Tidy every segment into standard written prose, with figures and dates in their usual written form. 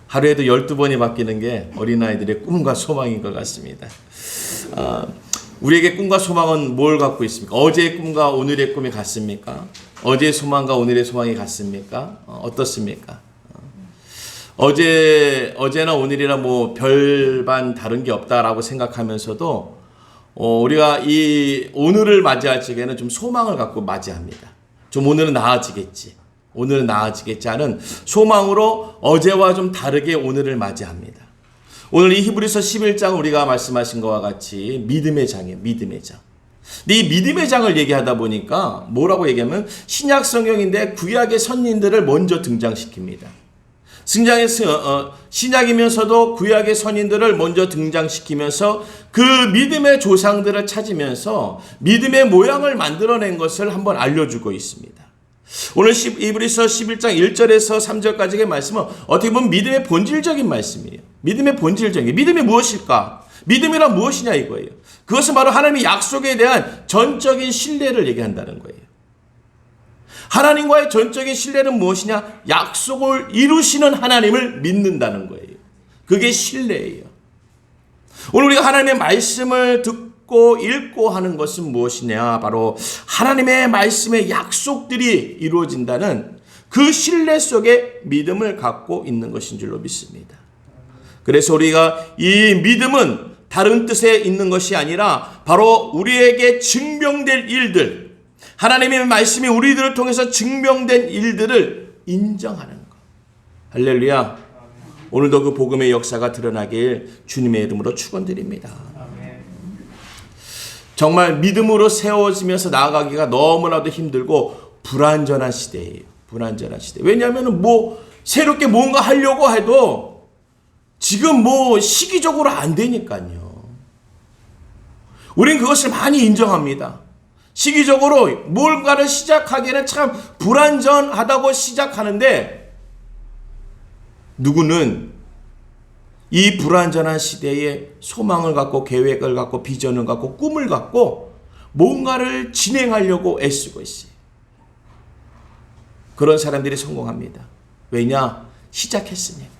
하루에도 12번이 바뀌는 게 어린아이들의 꿈과 소망인 것 같습니다. 우리에게 꿈과 소망은 뭘 갖고 있습니까? 어제의 꿈과 오늘의 꿈이 같습니까? 어제의 소망과 오늘의 소망이 같습니까? 어떻습니까? 어제나 오늘이나 뭐 별반 다른 게 없다라고 생각하면서도 우리가 이 오늘을 맞이할 적에는 좀 소망을 갖고 맞이합니다. 좀 오늘은 나아지겠지. 오늘은 나아지겠지 하는 소망으로 어제와 좀 다르게 오늘을 맞이합니다. 오늘 이 히브리서 11장 우리가 말씀하신 것과 같이 믿음의 장이에요. 믿음의 장. 근데 이 믿음의 장을 얘기하다 보니까 뭐라고 얘기하면 신약 성경인데 구약의 선인들을 먼저 등장시킵니다. 신약이면서도 구약의 선인들을 먼저 등장시키면서 그 믿음의 조상들을 찾으면서 믿음의 모양을 만들어낸 것을 한번 알려주고 있습니다. 오늘 히브리서 11장 1절에서 3절까지의 말씀은 어떻게 보면 믿음의 본질적인 말씀이에요. 믿음의 본질적인 믿음이 무엇일까? 믿음이란 무엇이냐 이거예요. 그것은 바로 하나님의 약속에 대한 전적인 신뢰를 얘기한다는 거예요. 하나님과의 전적인 신뢰는 무엇이냐? 약속을 이루시는 하나님을 믿는다는 거예요. 그게 신뢰예요. 오늘 우리가 하나님의 말씀을 듣고 읽고 하는 것은 무엇이냐? 바로 하나님의 말씀의 약속들이 이루어진다는 그 신뢰 속에 믿음을 갖고 있는 것인 줄로 믿습니다. 그래서 우리가 이 믿음은 다른 뜻에 있는 것이 아니라 바로 우리에게 증명될 일들, 하나님의 말씀이 우리들을 통해서 증명된 일들을 인정하는 것. 할렐루야. 오늘도 그 복음의 역사가 드러나길 주님의 이름으로 축원드립니다. 정말 믿음으로 세워지면서 나아가기가 너무나도 힘들고 불완전한 시대예요. 불완전한 시대. 왜냐하면 새롭게 뭔가 하려고 해도 지금 시기적으로 안 되니까요. 우린 그것을 많이 인정합니다. 시기적으로 뭔가를 시작하기에는 참 불완전하다고 시작하는데 누구는 이 불완전한 시대에 소망을 갖고 계획을 갖고 비전을 갖고 꿈을 갖고 뭔가를 진행하려고 애쓰고 있어요. 그런 사람들이 성공합니다. 왜냐? 시작했으니까.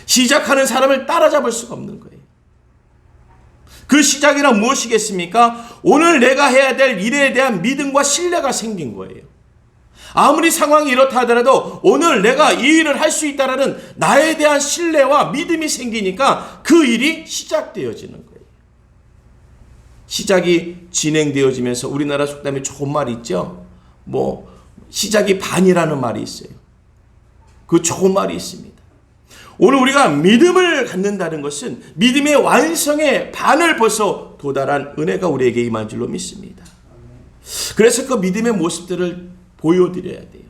시작하는 사람을 따라잡을 수가 없는 거예요. 그 시작이란 무엇이겠습니까? 오늘 내가 해야 될 일에 대한 믿음과 신뢰가 생긴 거예요. 아무리 상황이 이렇다 하더라도 오늘 내가 이 일을 할 수 있다라는 나에 대한 신뢰와 믿음이 생기니까 그 일이 시작되어지는 거예요. 시작이 진행되어지면서 우리나라 속담에 좋은 말이 있죠. 시작이 반이라는 말이 있어요. 그 좋은 말이 있습니다. 오늘 우리가 믿음을 갖는다는 것은 믿음의 완성의 반을 벌써 도달한 은혜가 우리에게 임한 줄로 믿습니다. 그래서 그 믿음의 모습들을 보여드려야 돼요.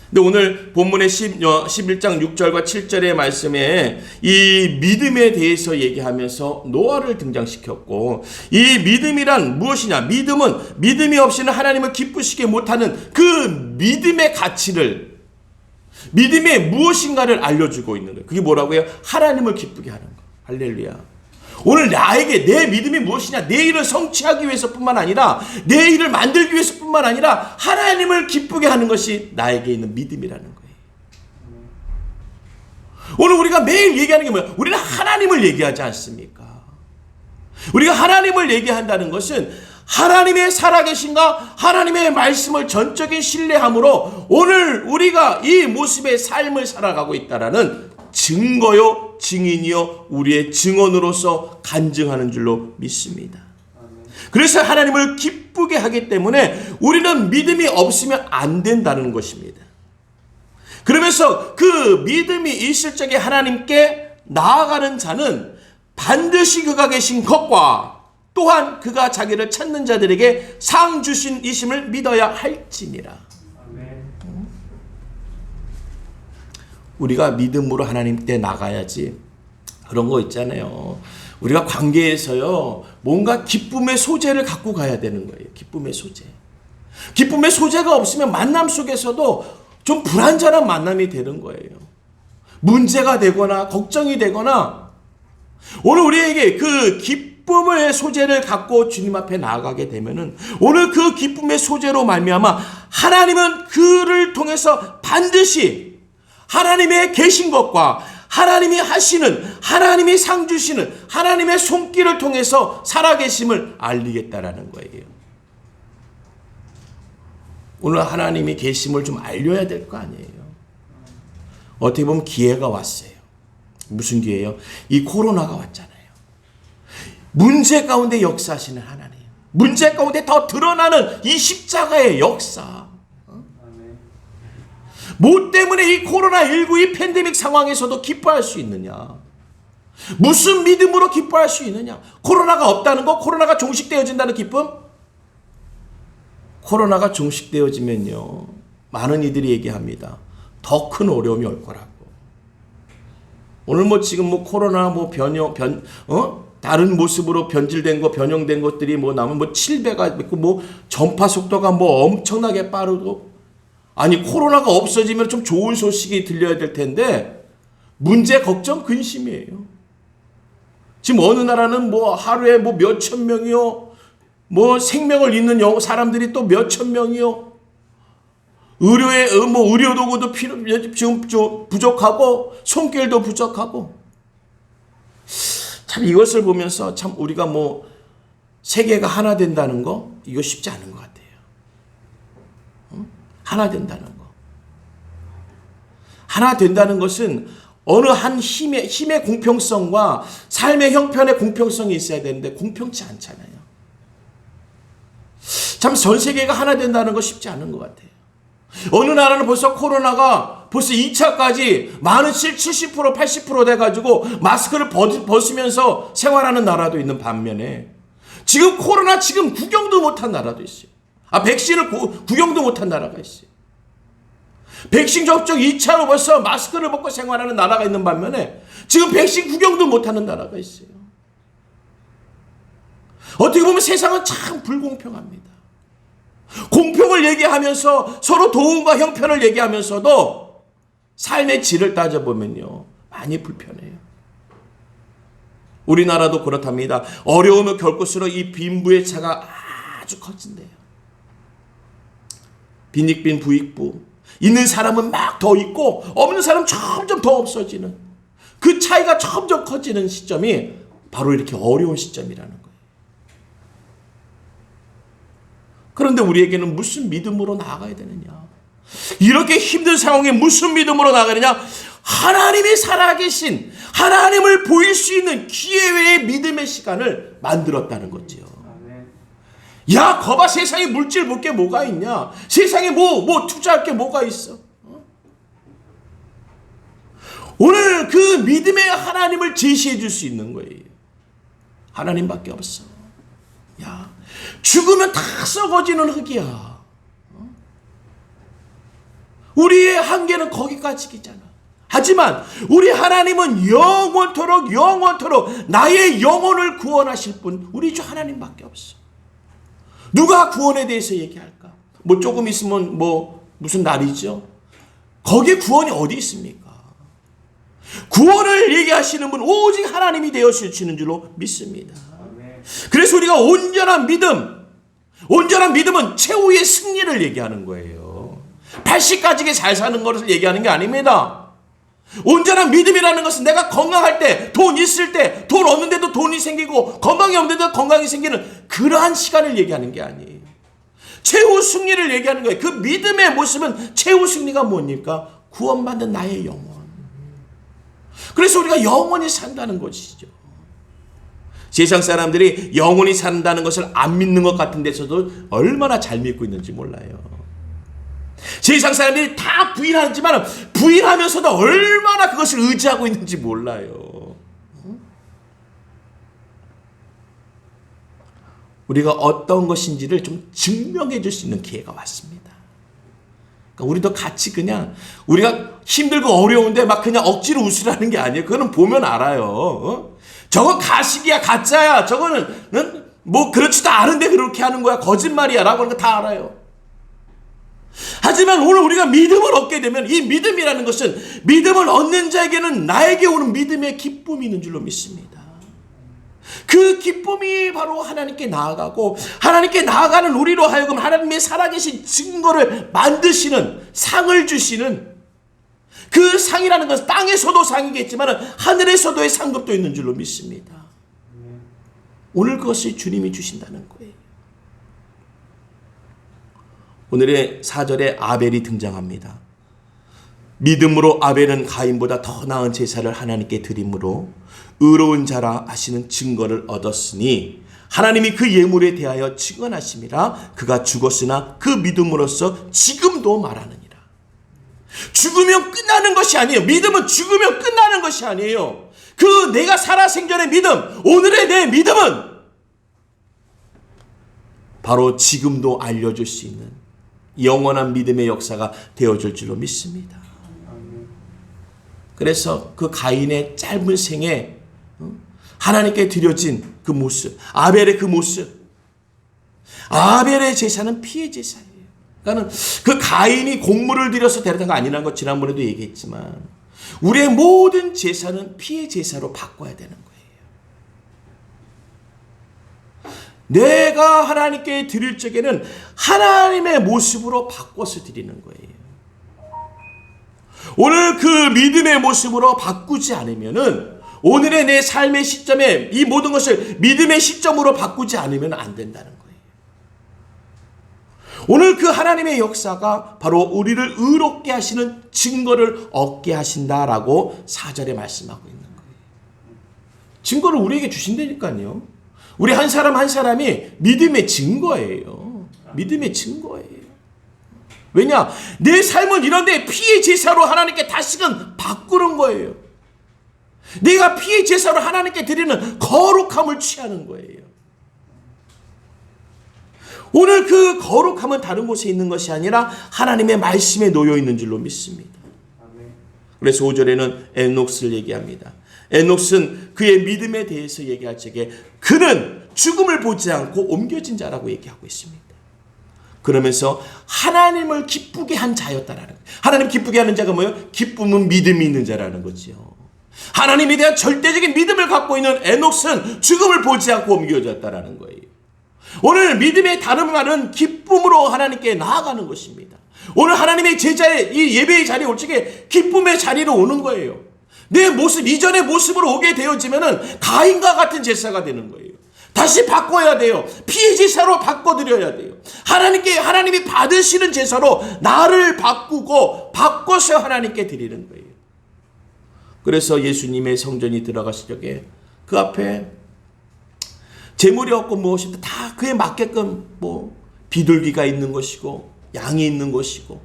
근데 오늘 본문의 11장 6절과 7절의 말씀에 이 믿음에 대해서 얘기하면서 노아를 등장시켰고, 이 믿음이란 무엇이냐? 믿음은 믿음이 없이는 하나님을 기쁘시게 못하는 그 믿음의 가치를, 믿음의 무엇인가를 알려주고 있는 거예요. 그게 뭐라고요? 하나님을 기쁘게 하는 거. 할렐루야. 오늘 나에게 내 믿음이 무엇이냐? 내 일을 성취하기 위해서뿐만 아니라 내 일을 만들기 위해서뿐만 아니라 하나님을 기쁘게 하는 것이 나에게 있는 믿음이라는 거예요. 오늘 우리가 매일 얘기하는 게 뭐야? 우리는 하나님을 얘기하지 않습니까? 우리가 하나님을 얘기한다는 것은 하나님의 살아계신가, 하나님의 말씀을 전적인 신뢰함으로 오늘 우리가 이 모습의 삶을 살아가고 있다라는 증거요, 증인이요, 우리의 증언으로서 간증하는 줄로 믿습니다. 그래서 하나님을 기쁘게 하기 때문에 우리는 믿음이 없으면 안 된다는 것입니다. 그러면서 그 믿음이 있을 적에 하나님께 나아가는 자는 반드시 그가 계신 것과 또한 그가 자기를 찾는 자들에게 상 주신 이심을 믿어야 할지니라. 우리가 믿음으로 하나님께 나가야지. 그런 거 있잖아요. 우리가 관계에서요, 뭔가 기쁨의 소재를 갖고 가야 되는 거예요. 기쁨의 소재. 기쁨의 소재가 없으면 만남 속에서도 좀 불안전한 만남이 되는 거예요. 문제가 되거나 걱정이 되거나, 오늘 우리에게 그 기쁨의 소재를 갖고 주님 앞에 나아가게 되면은 오늘 그 기쁨의 소재로 말미암아 하나님은 그를 통해서 반드시 하나님의 계신 것과 하나님이 하시는, 하나님이 상 주시는 하나님의 손길을 통해서 살아계심을 알리겠다라는 거예요. 오늘 하나님이 계심을 좀 알려야 될 거 아니에요. 어떻게 보면 기회가 왔어요. 무슨 기회예요? 이 코로나가 왔잖아요. 문제 가운데 역사하시는 하나님, 문제 가운데 더 드러나는 이 십자가의 역사. 뭐 때문에 이 코로나19 이 팬데믹 상황에서도 기뻐할 수 있느냐? 무슨 믿음으로 기뻐할 수 있느냐? 코로나가 없다는 거, 코로나가 종식되어진다는 기쁨? 코로나가 종식되어지면요, 많은 이들이 얘기합니다. 더 큰 어려움이 올 거라고. 오늘 뭐 지금 뭐 코로나 뭐 다른 모습으로 변질된 거, 변형된 것들이 뭐 나면 뭐 7배가 있고 뭐 전파 속도가 뭐 엄청나게 빠르고, 아니 코로나가 없어지면 좀 좋은 소식이 들려야 될 텐데 문제, 걱정, 근심이에요. 지금 어느 나라는 뭐 하루에 뭐 몇천 명이요, 뭐 생명을 잇는 사람들이 또 몇천 명이요, 의료에 뭐 의료 도구도 지금 좀 부족하고 손길도 부족하고. 참 이것을 보면서 참 우리가 뭐 세계가 하나 된다는 거, 이거 쉽지 않은 것 같아요. 하나 된다는 거. 하나 된다는 것은 어느 한 힘의 공평성과 삶의 형편의 공평성이 있어야 되는데 공평치 않잖아요. 참 전 세계가 하나 된다는 거 쉽지 않은 것 같아요. 어느 나라는 벌써 코로나가 벌써 2차까지 많은 70%, 80% 돼가지고 마스크를 벗으면서 생활하는 나라도 있는 반면에 지금 코로나 지금 구경도 못한 나라도 있어요. 백신을 구경도 못한 나라가 있어요. 백신 접종 2차로 벌써 마스크를 벗고 생활하는 나라가 있는 반면에 지금 백신 구경도 못하는 나라가 있어요. 어떻게 보면 세상은 참 불공평합니다. 공평을 얘기하면서 서로 도움과 형편을 얘기하면서도 삶의 질을 따져보면요, 많이 불편해요. 우리나라도 그렇답니다. 어려움을 겪을수록 이 빈부의 차가 아주 커진대요. 빈익빈 부익부. 있는 사람은 막 더 있고 없는 사람은 점점 더 없어지는 그 차이가 점점 커지는 시점이 바로 이렇게 어려운 시점이라는 거예요. 그런데 우리에게는 무슨 믿음으로 나아가야 되느냐? 이렇게 힘든 상황에 무슨 믿음으로 나아가느냐? 하나님이 살아계신, 하나님을 보일 수 있는 기회의 믿음의 시간을 만들었다는 거죠. 야, 거봐, 세상에 물질 볼 게 뭐가 있냐? 세상에 뭐 투자할 게 뭐가 있어? 오늘 그 믿음의 하나님을 제시해 줄 수 있는 거예요. 하나님밖에 없어. 야, 죽으면 다 썩어지는 흙이야. 우리의 한계는 거기까지잖아. 하지만 우리 하나님은 영원토록 나의 영혼을 구원하실 분, 우리 주 하나님밖에 없어. 누가 구원에 대해서 얘기할까? 뭐 조금 있으면 뭐 무슨 날이죠? 거기에 구원이 어디 있습니까? 구원을 얘기하시는 분 오직 하나님이 되어주시는 줄로 믿습니다. 그래서 우리가 온전한 믿음은 최후의 승리를 얘기하는 거예요. 80까지 잘 사는 것을 얘기하는 게 아닙니다. 온전한 믿음이라는 것은 내가 건강할 때, 돈 있을 때, 돈 없는데도 돈이 생기고 건강이 없는데도 건강이 생기는 그러한 시간을 얘기하는 게 아니에요. 최후 승리를 얘기하는 거예요. 그 믿음의 모습은 최후 승리가 뭡니까? 구원받는 나의 영혼. 그래서 우리가 영원히 산다는 것이죠. 세상 사람들이 영원히 산다는 것을 안 믿는 것 같은 데서도 얼마나 잘 믿고 있는지 몰라요. 세상 사람들이 다 부인하지만 부인하면서도 얼마나 그것을 의지하고 있는지 몰라요. 우리가 어떤 것인지를 좀 증명해 줄 수 있는 기회가 왔습니다. 그러니까 우리도 같이 그냥 우리가 힘들고 어려운데 막 그냥 억지로 웃으라는 게 아니에요. 그거는 보면 알아요. 저건 가식이야, 가짜야. 저거는 뭐 그렇지도 않은데 그렇게 하는 거야, 거짓말이야 라고 하는 거 다 알아요. 하지만 오늘 우리가 믿음을 얻게 되면 이 믿음이라는 것은 믿음을 얻는 자에게는 나에게 오는 믿음의 기쁨이 있는 줄로 믿습니다. 그 기쁨이 바로 하나님께 나아가고 하나님께 나아가는 우리로 하여금 하나님의 살아계신 증거를 만드시는, 상을 주시는 그 상이라는 것은 땅에서도 상이겠지만 하늘에서도의 상급도 있는 줄로 믿습니다. 오늘 그것을 주님이 주신다는 거예요. 오늘의 4절에 아벨이 등장합니다. 믿음으로 아벨은 가인보다 더 나은 제사를 하나님께 드림으로 의로운 자라 하시는 증거를 얻었으니 하나님이 그 예물에 대하여 증언하심이라. 그가 죽었으나 그 믿음으로써 지금도 말하느니라. 죽으면 끝나는 것이 아니에요. 믿음은 죽으면 끝나는 것이 아니에요. 그 내가 살아생전의 믿음, 오늘의 내 믿음은 바로 지금도 알려줄 수 있는 영원한 믿음의 역사가 되어줄 줄로 믿습니다. 그래서 그 가인의 짧은 생에 하나님께 드려진 그 모습, 아벨의 그 모습, 아벨의 제사는 피의 제사예요. 그러니까 그 가인이 곡물을 들여서 데려간 거 아니라는 것 지난번에도 얘기했지만 우리의 모든 제사는 피의 제사로 바꿔야 되는 거예요. 내가 하나님께 드릴 적에는 하나님의 모습으로 바꿔서 드리는 거예요. 오늘 그 믿음의 모습으로 바꾸지 않으면은 오늘의 내 삶의 시점에 이 모든 것을 믿음의 시점으로 바꾸지 않으면 안 된다는 거예요. 오늘 그 하나님의 역사가 바로 우리를 의롭게 하시는 증거를 얻게 하신다라고 4절에 말씀하고 있는 거예요. 증거를 우리에게 주신다니까요. 우리 한 사람 한 사람이 믿음의 증거예요. 믿음의 증거예요. 왜냐? 내 삶은 이런데 피의 제사로 하나님께 다시금 바꾸는 거예요. 내가 피의 제사로 하나님께 드리는 거룩함을 취하는 거예요. 오늘 그 거룩함은 다른 곳에 있는 것이 아니라 하나님의 말씀에 놓여 있는 줄로 믿습니다. 그래서 5절에는 에녹스를 얘기합니다. 에녹스는 그의 믿음에 대해서 얘기할 적에 그는 죽음을 보지 않고 옮겨진 자라고 얘기하고 있습니다. 그러면서 하나님을 기쁘게 한 자였다라는 거예요. 하나님 기쁘게 하는 자가 뭐예요? 기쁨은 믿음이 있는 자라는 거죠. 하나님에 대한 절대적인 믿음을 갖고 있는 에녹스는 죽음을 보지 않고 옮겨졌다라는 거예요. 오늘 믿음의 다른 말은 기쁨으로 하나님께 나아가는 것입니다. 오늘 하나님의 제자의 이 예배의 자리에 올 적에 기쁨의 자리로 오는 거예요. 내 모습, 이전의 모습으로 오게 되어지면은 가인과 같은 제사가 되는 거예요. 다시 바꿔야 돼요. 피의 제사로 바꿔드려야 돼요. 하나님이 받으시는 제사로 나를 바꿔서 하나님께 드리는 거예요. 그래서 예수님의 성전이 들어가실 적에 그 앞에 재물이 없고 무엇이 다 그에 맞게끔 비둘기가 있는 것이고 양이 있는 것이고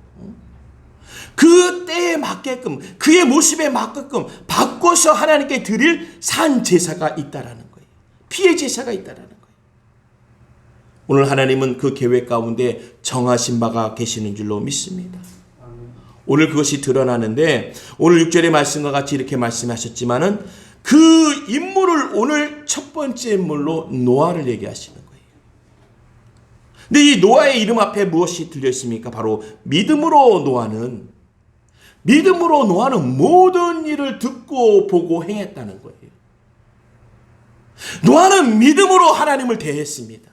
그 때에 맞게끔 그의 모습에 맞게끔 바꿔서 하나님께 드릴 산 제사가 있다라는 거예요. 피의 제사가 있다라는 거예요. 오늘 하나님은 그 계획 가운데 정하신 바가 계시는 줄로 믿습니다. 오늘 그것이 드러나는데 오늘 6절의 말씀과 같이 이렇게 말씀하셨지만은 그 인물을 오늘 첫 번째 인물로 노아를 얘기하시는 거예요. 근데 이 노아의 이름 앞에 무엇이 들려 있습니까? 바로 믿음으로 노아는 모든 일을 듣고 보고 행했다는 거예요. 노아는 믿음으로 하나님을 대했습니다.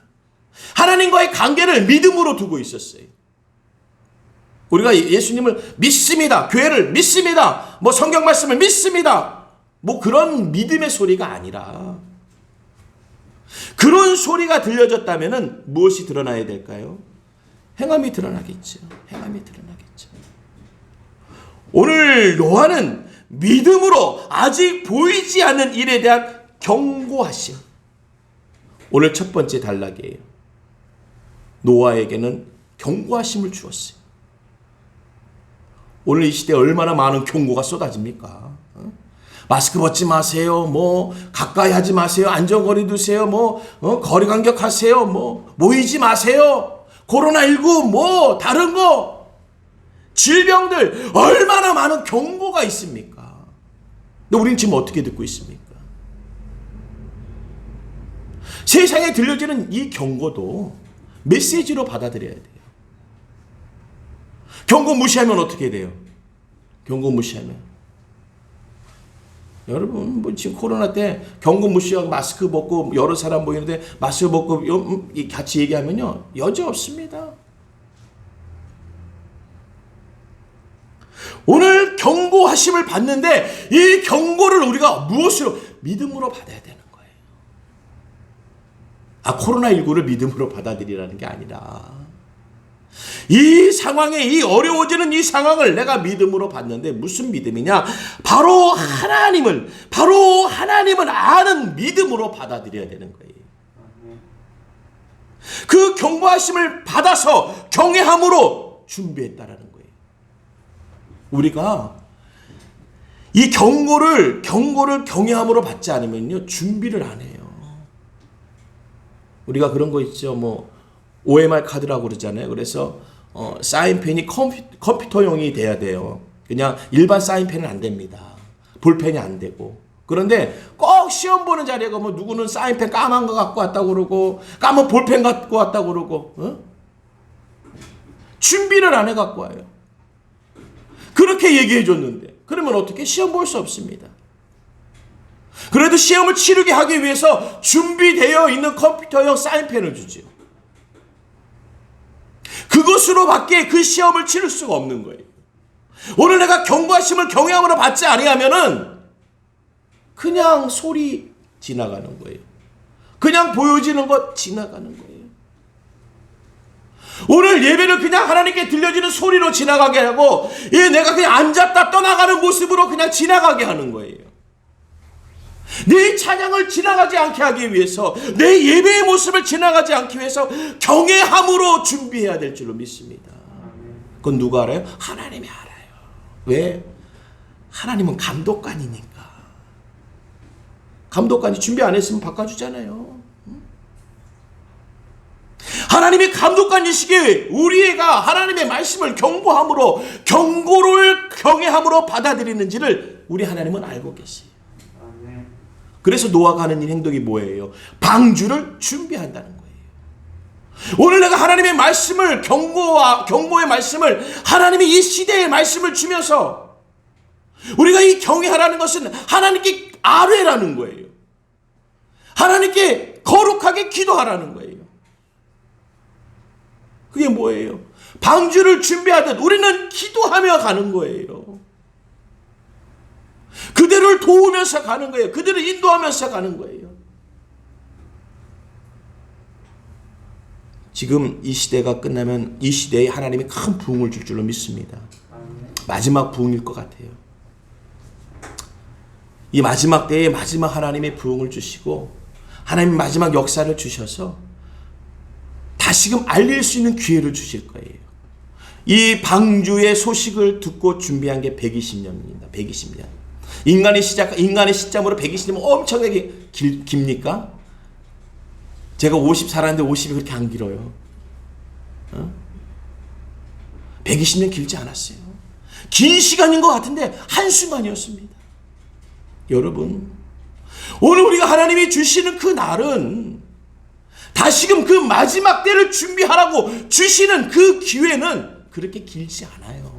하나님과의 관계를 믿음으로 두고 있었어요. 우리가 예수님을 믿습니다. 교회를 믿습니다. 성경 말씀을 믿습니다. 그런 믿음의 소리가 아니라 그런 소리가 들려졌다면 무엇이 드러나야 될까요? 행함이 드러나겠죠. 행함이 드러나겠죠. 오늘 노아는 믿음으로 아직 보이지 않는 일에 대한 경고하심. 오늘 첫 번째 단락이에요. 노아에게는 경고하심을 주었어요. 오늘 이 시대에 얼마나 많은 경고가 쏟아집니까? 마스크 벗지 마세요. 가까이 하지 마세요. 안전거리 두세요. 거리 간격하세요. 모이지 마세요. 코로나19 다른 거 질병들 얼마나 많은 경고가 있습니까? 근데 우리는 지금 어떻게 듣고 있습니까? 세상에 들려지는 이 경고도 메시지로 받아들여야 돼요. 경고 무시하면 어떻게 돼요? 경고 무시하면 여러분 지금 코로나 때 경고 무시하고 마스크 벗고 여러 사람 보이는데 마스크 벗고 같이 얘기하면요 여지 없습니다. 오늘 경고하심을 받는데 이 경고를 우리가 무엇으로? 믿음으로 받아야 되는 거예요. 코로나19를 믿음으로 받아들이라는 게 아니라 이 상황에, 이 어려워지는 이 상황을 내가 믿음으로 받는데 무슨 믿음이냐? 바로 하나님을 아는 믿음으로 받아들여야 되는 거예요. 그 경고하심을 받아서 경외함으로 준비했다라는 거예요. 우리가 이 경고를 경외함으로 받지 않으면요, 준비를 안 해요. 우리가 그런 거 있죠. 뭐 OMR 카드라고 그러잖아요. 그래서 사인펜이 컴퓨터용이 돼야 돼요. 그냥 일반 사인펜은 안 됩니다. 볼펜이 안 되고. 그런데 꼭 시험 보는 자리에 가면 누구는 사인펜 까만 거 갖고 왔다고 그러고, 까만 볼펜 갖고 왔다고 그러고, 준비를 안 해 갖고 와요. 그렇게 얘기해 줬는데 그러면 어떻게? 시험 볼 수 없습니다. 그래도 시험을 치르게 하기 위해서 준비되어 있는 컴퓨터용 사인펜을 주지요. 그것으로밖에 그 시험을 치를 수가 없는 거예요. 오늘 내가 경고하심을 경외함으로 받지 아니하면은 그냥 소리 지나가는 거예요. 그냥 보여지는 것 지나가는 거예요. 오늘 예배를 그냥 하나님께 들려지는 소리로 지나가게 하고, 내가 그냥 앉았다 떠나가는 모습으로 그냥 지나가게 하는 거예요. 내 찬양을 지나가지 않게 하기 위해서, 내 예배의 모습을 지나가지 않기 위해서 경외함으로 준비해야 될 줄로 믿습니다. 그건 누가 알아요? 하나님이 알아요. 왜? 하나님은 감독관이니까. 감독관이 준비 안 했으면 바꿔주잖아요. 하나님이 감독관이시기에 우리가 하나님의 말씀을 경고를 경외함으로 받아들이는지를 우리 하나님은 알고 계세요. 그래서 노아가 하는 이 행동이 뭐예요? 방주를 준비한다는 거예요. 오늘 내가 하나님의 말씀을, 경고의 말씀을, 하나님이 이 시대의 말씀을 주면서 우리가 이 경외하라는 것은 하나님께 아뢰라는 거예요. 하나님께 거룩하게 기도하라는 거예요. 그게 뭐예요? 방주를 준비하듯 우리는 기도하며 가는 거예요. 그들을 도우면서 가는 거예요. 그들을 인도하면서 가는 거예요. 지금 이 시대가 끝나면 이 시대에 하나님이 큰 부흥을 줄 줄로 믿습니다. 마지막 부흥일 것 같아요. 이 마지막 때에 마지막 하나님의 부흥을 주시고 하나님 마지막 역사를 주셔서 다시금 알릴 수 있는 기회를 주실 거예요. 이 방주의 소식을 듣고 준비한 게 120년입니다. 120년. 인간의 시점으로 120년은 엄청나게 깁니까? 제가 50 살았는데 50이 그렇게 안 길어요. 120년 길지 않았어요. 긴 시간인 것 같은데 한순간이었습니다. 여러분, 오늘 우리가 하나님이 주시는 그 날은 다시금 그 마지막 때를 준비하라고 주시는 그 기회는 그렇게 길지 않아요.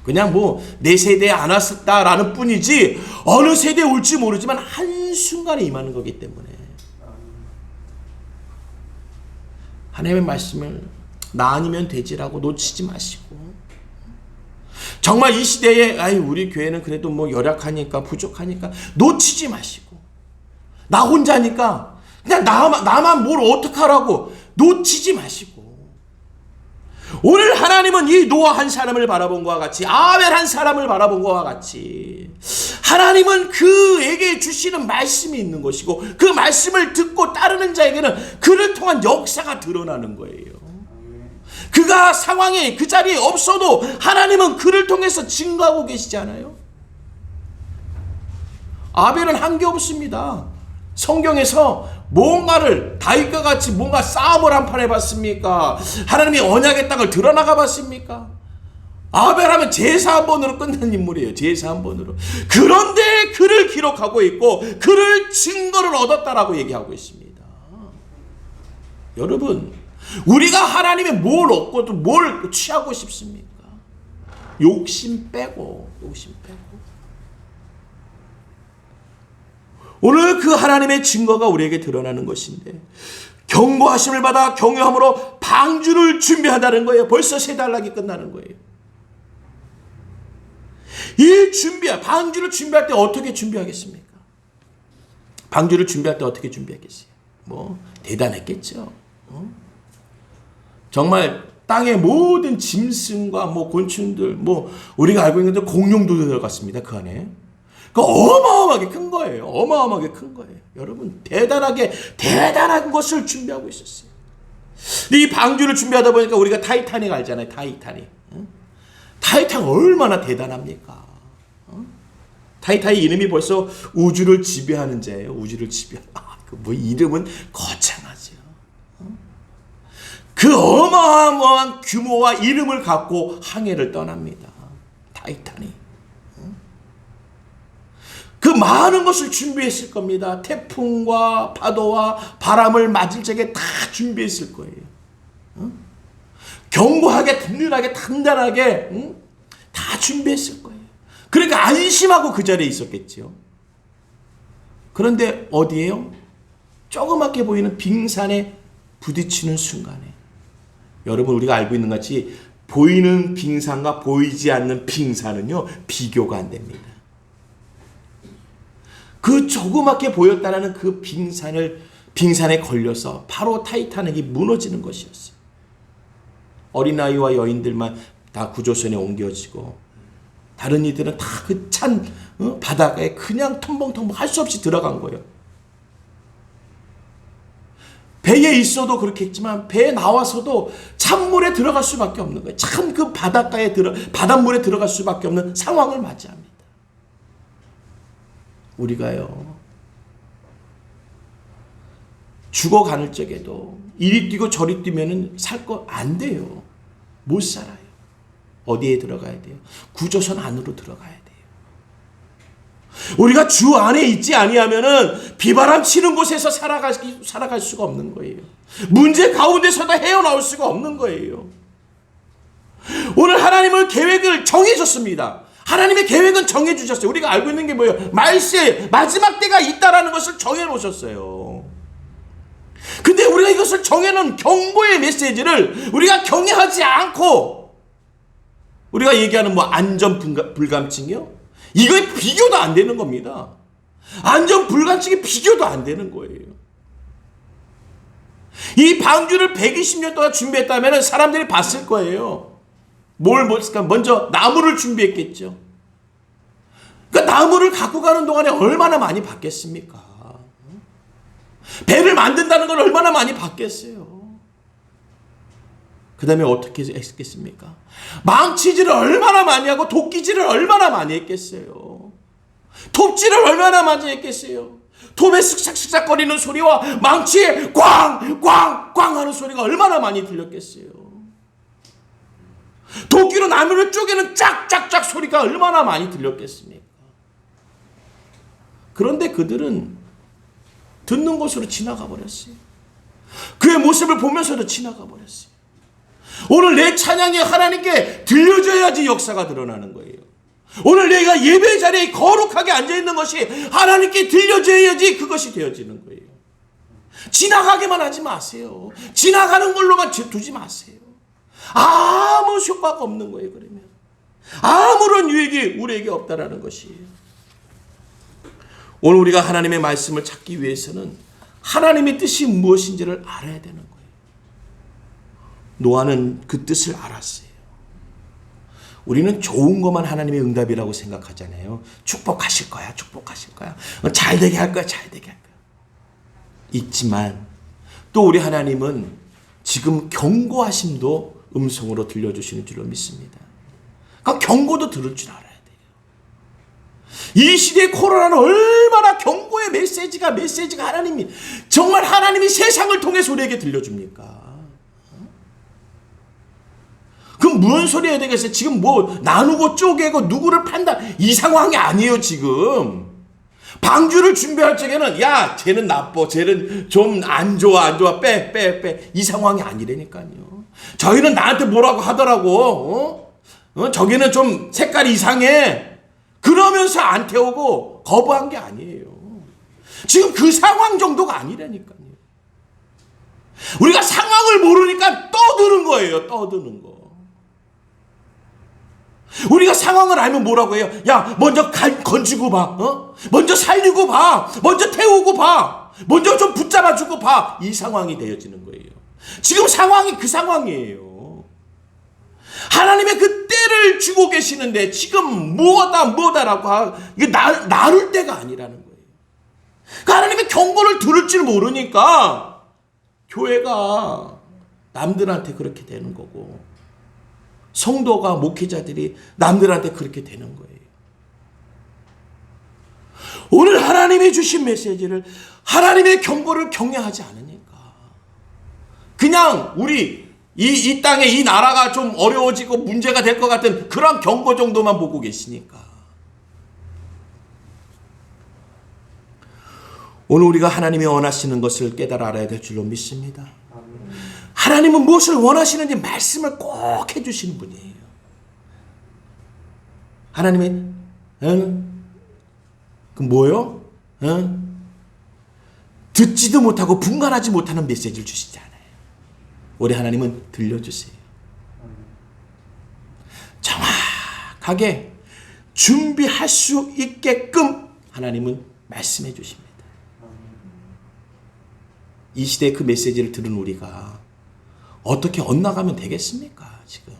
그냥 내 세대에 안 왔다라는 뿐이지 어느 세대에 올지 모르지만 한순간에 임하는 거기 때문에 하나님의 말씀을 나 아니면 되지라고 놓치지 마시고, 정말 이 시대에 우리 교회는 그래도 열악하니까 부족하니까 놓치지 마시고, 나 혼자니까 그냥 나만 뭘 어떡하라고 놓치지 마시고, 오늘 하나님은 이 노아 한 사람을 바라본 것과 같이, 아벨 한 사람을 바라본 것과 같이 하나님은 그에게 주시는 말씀이 있는 것이고 그 말씀을 듣고 따르는 자에게는 그를 통한 역사가 드러나는 거예요. 그가 상황에 그 자리에 없어도 하나님은 그를 통해서 증거하고 계시잖아요. 아벨은 한 게 없습니다. 성경에서 뭔가를 다윗과 같이 뭔가 싸움을 한판 해봤습니까? 하나님이 언약의 땅을 드러나가 봤습니까? 아벨하면 제사 한 번으로 끝난 인물이에요. 제사 한 번으로. 그런데 그를 기록하고 있고 그를 증거를 얻었다라고 얘기하고 있습니다. 여러분, 우리가 하나님의 뭘 얻고 또 뭘 취하고 싶습니까? 욕심 빼고. 오늘 그 하나님의 증거가 우리에게 드러나는 것인데, 경고하심을 받아 경외함으로 방주를 준비한다는 거예요. 벌써 세 달락이 끝나는 거예요. 방주를 준비할 때 어떻게 준비하겠습니까? 방주를 준비할 때 어떻게 준비하겠어요? 대단했겠죠. 정말 땅의 모든 짐승과 곤충들, 우리가 알고 있는 공룡도 들어갔습니다. 그 안에. 그 어마어마하게 큰 거예요. 어마어마하게 큰 거예요. 여러분, 대단한 것을 준비하고 있었어요. 이 방주를 준비하다 보니까 우리가 타이타닉 알잖아요. 타이타닉. 타이탄 얼마나 대단합니까? 타이탄의 이름이 벌써 우주를 지배하는 자예요. 우주를 지배하는. 이름은 거창하죠. 그 어마어마한 규모와 이름을 갖고 항해를 떠납니다. 타이탄이. 그 많은 것을 준비했을 겁니다. 태풍과 파도와 바람을 맞을 적에 다 준비했을 거예요. 견고하게, 든든하게, 단단하게 다 준비했을 거예요. 그러니까 안심하고 그 자리에 있었겠죠. 그런데 어디에요? 조그맣게 보이는 빙산에 부딪히는 순간에, 여러분, 우리가 알고 있는 것 같이 보이는 빙산과 보이지 않는 빙산은요, 비교가 안 됩니다. 그 조그맣게 보였다라는 그 빙산에 걸려서 바로 타이타닉이 무너지는 것이었어요. 어린아이와 여인들만 다 구조선에 옮겨지고, 다른 이들은 다 그 찬 바다에 그냥 텀벙텀벙 할 수 없이 들어간 거예요. 배에 있어도 그렇겠지만 배에 나와서도 찬물에 들어갈 수밖에 없는 거예요. 참 그 바닷물에 들어갈 수밖에 없는 상황을 맞이합니다. 우리가요, 죽어가는 적에도 이리 뛰고 저리 뛰면은 살 거 안 돼요. 못 살아요. 어디에 들어가야 돼요? 구조선 안으로 들어가야 돼요. 우리가 주 안에 있지 아니하면은 비바람 치는 곳에서 살아갈 수가 없는 거예요. 문제 가운데서도 헤어나올 수가 없는 거예요. 오늘 하나님은 계획을 정해줬습니다. 하나님의 계획은 정해주셨어요. 우리가 알고 있는 게 뭐예요? 말세, 마지막 때가 있다라는 것을 정해놓으셨어요. 근데 우리가 이것을 정해놓은 경고의 메시지를 우리가 경외하지 않고, 우리가 얘기하는 안전 불감증이요? 이거에 비교도 안 되는 겁니다. 안전 불감증이 비교도 안 되는 거예요. 이 방주를 120년 동안 준비했다면 사람들이 봤을 거예요. 뭘 했을까? 먼저 나무를 준비했겠죠. 그러니까 나무를 갖고 가는 동안에 얼마나 많이 받겠습니까? 배를 만든다는 걸 얼마나 많이 받겠어요. 그 다음에 어떻게 했겠습니까? 망치질을 얼마나 많이 하고 도끼질을 얼마나 많이 했겠어요. 톱질을 얼마나 많이 했겠어요. 톱에 슥싹슥싹거리는 소리와 망치에 꽝꽝꽝 하는 소리가 얼마나 많이 들렸겠어요. 도끼로 나무를 쪼개는 짝짝짝 소리가 얼마나 많이 들렸겠습니까? 그런데 그들은 듣는 곳으로 지나가 버렸어요. 그의 모습을 보면서도 지나가 버렸어요. 오늘 내 찬양이 하나님께 들려줘야지 역사가 드러나는 거예요. 오늘 내가 예배 자리에 거룩하게 앉아있는 것이 하나님께 들려줘야지 그것이 되어지는 거예요. 지나가게만 하지 마세요. 지나가는 걸로만 두지 마세요. 아무 효과가 없는 거예요. 그러면 아무런 유익이 우리에게 없다라는 것이에요. 오늘 우리가 하나님의 말씀을 찾기 위해서는 하나님의 뜻이 무엇인지를 알아야 되는 거예요. 노아는 그 뜻을 알았어요. 우리는 좋은 것만 하나님의 응답이라고 생각하잖아요. 축복하실 거야, 축복하실 거야. 잘 되게 할 거야, 잘 되게 할 거야. 있지만 또 우리 하나님은 지금 경고하심도 음성으로 들려주시는 줄로 믿습니다. 그러니까 경고도 들을 줄 알아야 돼요. 이 시대의 코로나는 얼마나 경고의 메시지가 하나님이, 정말 하나님이 세상을 통해서 우리에게 들려줍니까? 그럼 무슨 소리 해야 되겠어요? 지금 나누고 쪼개고 누구를 판단, 이 상황이 아니에요. 지금 방주를 준비할 적에는 야 쟤는 나빠, 쟤는 좀 안 좋아 빼 이 상황이 아니라니까요. 저희는 나한테 뭐라고 하더라고, 저기는 좀 색깔이 이상해, 그러면서 안 태우고 거부한 게 아니에요. 지금 그 상황 정도가 아니라니까요. 우리가 상황을 모르니까 떠드는 거예요. 떠드는 거. 우리가 상황을 알면 뭐라고 해요? 야, 먼저 건지고 봐. 먼저 살리고 봐. 먼저 태우고 봐. 먼저 좀 붙잡아주고 봐. 이 상황이 되어지는 거예요. 지금 상황이 그 상황이에요. 하나님의 그 때를 주고 계시는데 지금 뭐다라고 이게 나눌 때가 아니라는 거예요. 그러니까 하나님의 경고를 들을 줄 모르니까 교회가 남들한테 그렇게 되는 거고, 성도가, 목회자들이 남들한테 그렇게 되는 거예요. 오늘 하나님이 주신 메시지를, 하나님의 경고를 경외하지 않으니까 그냥 우리 이 땅에 이 나라가 좀 어려워지고 문제가 될 것 같은 그런 경고 정도만 보고 계시니까. 오늘 우리가 하나님이 원하시는 것을 깨달아 알아야 될 줄로 믿습니다. 하나님은 무엇을 원하시는지 말씀을 꼭 해주시는 분이에요. 하나님의 그 뭐요? 듣지도 못하고 분간하지 못하는 메시지를 주시지 않아요. 우리 하나님은 들려주세요. 정확하게 준비할 수 있게끔 하나님은 말씀해 주십니다. 이 시대에 그 메시지를 들은 우리가 어떻게 엇나가면 되겠습니까? 지금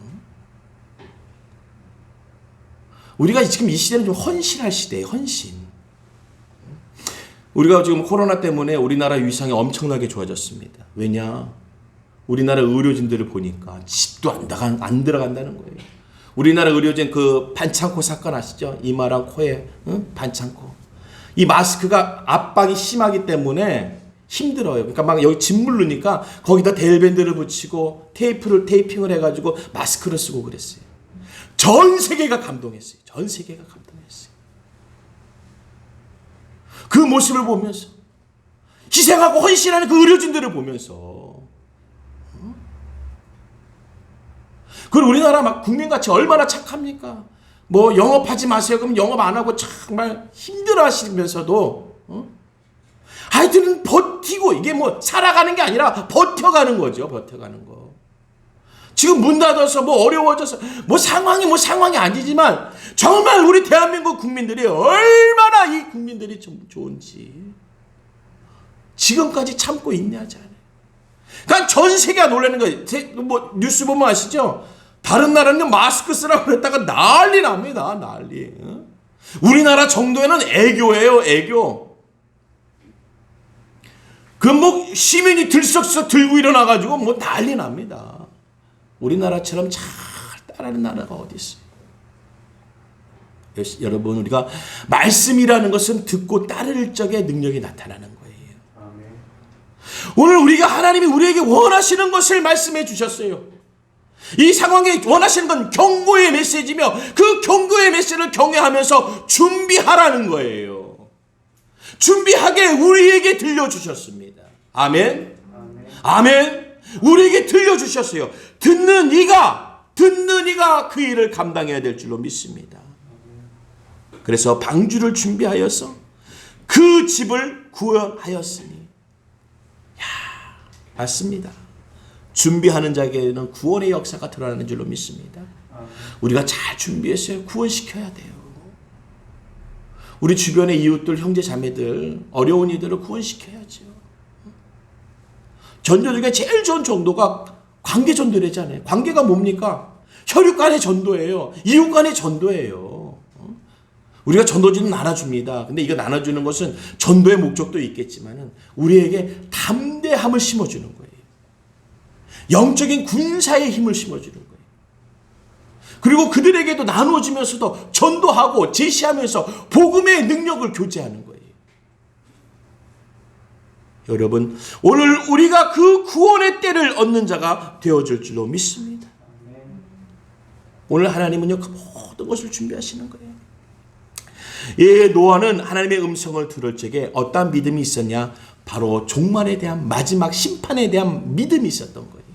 우리가 지금 이 시대는 좀 헌신할 시대예요. 헌신. 우리가 지금 코로나 때문에 우리나라 위상이 엄청나게 좋아졌습니다. 왜냐? 우리나라 의료진들을 보니까 집도 안 들어간다는 거예요. 우리나라 의료진 그 반창고 사건 아시죠? 이마랑 코에 반창고. 이 마스크가 압박이 심하기 때문에 힘들어요. 그러니까 막 여기 짓물르니까 거기다 델밴드를 붙이고 테이핑을 해가지고 마스크를 쓰고 그랬어요. 전 세계가 감동했어요. 전 세계가 감동했어요. 그 모습을 보면서, 희생하고 헌신하는 그 의료진들을 보면서, 그리고 우리나라 막 국민같이 얼마나 착합니까? 뭐 영업하지 마세요. 그럼 영업 안 하고 정말 힘들어 하시면서도 하여튼 버티고, 이게 뭐 살아가는 게 아니라 버텨가는 거죠. 버텨가는 거. 지금 문 닫아서 뭐 어려워져서 뭐 상황이 아니지만 정말 우리 대한민국 국민들이 얼마나 이 국민들이 좀 좋은지 지금까지 참고 인내하잖아요. 그러니까 전 세계가 놀라는 거예요. 뭐 뉴스 보면 아시죠? 다른 나라는 마스크 쓰라고 그랬다가 난리 납니다. 난리. 우리나라 정도에는 애교예요. 애교. 그 뭐 시민이 들썩썩 들고 일어나가지고 뭐 난리 납니다. 우리나라처럼 잘 따르는 나라가 어디 있어요? 여러분, 우리가 말씀이라는 것은 듣고 따를 적의 능력이 나타나는 거예요. 오늘 우리가 하나님이 우리에게 원하시는 것을 말씀해 주셨어요. 이 상황에 원하시는 건 경고의 메시지며 그 경고의 메시지를 경외하면서 준비하라는 거예요. 준비하게 우리에게 들려주셨습니다. 아멘. 아멘. 우리에게 들려주셨어요. 듣는 이가 그 일을 감당해야 될 줄로 믿습니다. 그래서 방주를 준비하여서 그 집을 구원하였으니, 맞습니다. 준비하는 자에게는 구원의 역사가 드러나는 줄로 믿습니다. 우리가 잘 준비했어요. 구원시켜야 돼요. 우리 주변의 이웃들, 형제 자매들, 어려운 이들을 구원시켜야죠. 전도 중에 제일 좋은 전도가 관계 전도래잖아요. 관계가 뭡니까? 혈육 간의 전도예요. 이웃 간의 전도예요. 우리가 전도지는 나눠줍니다. 근데 이거 나눠주는 것은 전도의 목적도 있겠지만은 우리에게 담대함을 심어주는 거예요. 영적인 군사의 힘을 심어주는 거예요. 그리고 그들에게도 나누어지면서도 전도하고 제시하면서 복음의 능력을 교제하는 거예요. 여러분, 오늘 우리가 그 구원의 때를 얻는 자가 되어줄 줄로 믿습니다. 오늘 하나님은요, 그 모든 것을 준비하시는 거예요. 예, 노아는 하나님의 음성을 들을 적에 어떤 믿음이 있었냐? 바로 종말에 대한, 마지막 심판에 대한 믿음이 있었던 거예요.